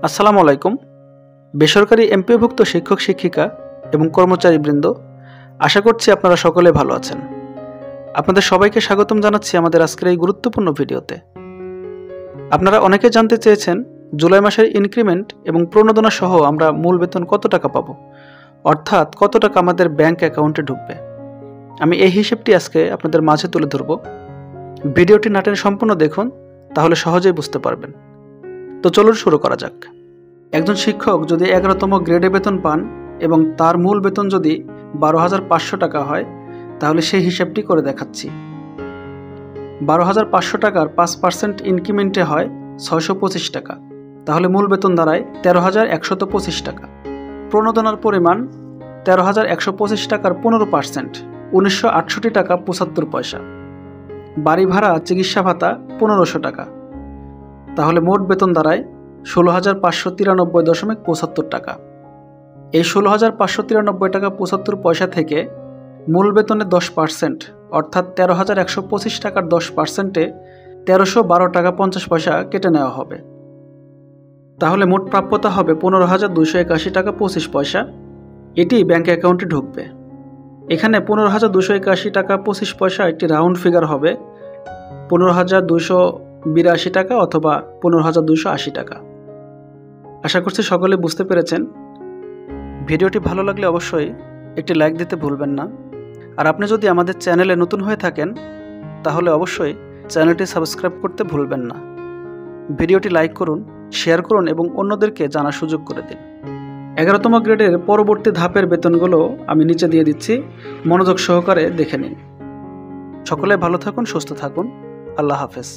আসসালামু আলাইকুম। বেসরকারি এমপিওভুক্ত শিক্ষক শিক্ষিকা এবং কর্মচারীবৃন্দ, আশা করছি আপনারা সকলে ভালো আছেন। আপনাদের সবাইকে স্বাগতম জানাচ্ছি আমাদের আজকের এই গুরুত্বপূর্ণ ভিডিওতে। আপনারা অনেকে জানতে চেয়েছেন জুলাই মাসের ইনক্রিমেন্ট এবং প্রণোদনা সহ আমরা মূল বেতন কত টাকা পাবো, অর্থাৎ কত টাকা আমাদের ব্যাংক অ্যাকাউন্টে ঢুকবে। আমি এই হিসেবটি আজকে আপনাদের মাঝে তুলে ধরব। ভিডিওটি না টেনে সম্পূর্ণ দেখুন, তাহলে সহজেই বুঝতে পারবেন। তো চলুন শুরু করা যাক। একজন শিক্ষক যদি 11তম গ্রেডে বেতন পান এবং তার মূল বেতন যদি 12,500 টাকা হয়, তাহলে সেই হিসাবটি করে দেখাচ্ছি। 12,500 টাকার 5% ইনক্রিমেন্টে হয় 625 টাকা, তাহলে মূল বেতন দাঁড়ায় 13,125 টাকা। প্রণোদনার পরিমাণ 13,125 টাকার 15% 1968 টাকা 75 পয়সা। বাড়ি ভাড়া চিকিৎসা ভাতা 1500 টাকা, তাহলে মোট বেতন দাঁড়ায় 16,593.75 টাকা। এই 16,593 টাকা 75 পয়সা থেকে মূল বেতনের 10% অর্থাৎ 13,125 টাকার 10%-এ 1312 টাকা 50 পয়সা কেটে নেওয়া হবে। তাহলে মোট প্রাপ্যতা হবে 15,281 টাকা 25 পয়সা। এটি ব্যাংক অ্যাকাউন্টে ঢুকবে। এখানে 15,281 টাকা 25 পয়সা একটি রাউন্ড ফিগার হবে 15,282 টাকা অথবা 15,280 টাকা। আশা করছি সকলে বুঝতে পেরেছেন। ভিডিওটি ভালো লাগলে অবশ্যই একটি লাইক দিতে ভুলবেন না। আর আপনি যদি আমাদের চ্যানেলে নতুন হয়ে থাকেন, তাহলে অবশ্যই চ্যানেলটি সাবস্ক্রাইব করতে ভুলবেন না। ভিডিওটি লাইক করুন, শেয়ার করুন এবং অন্যদেরকে জানার সুযোগ করে দিন। 11তম গ্রেডের পরবর্তী ধাপের বেতনগুলো আমি নিচে দিয়ে দিচ্ছি, মনোযোগ সহকারে দেখে নিন। সকলে ভালো থাকুন, সুস্থ থাকুন। আল্লাহ হাফেজ।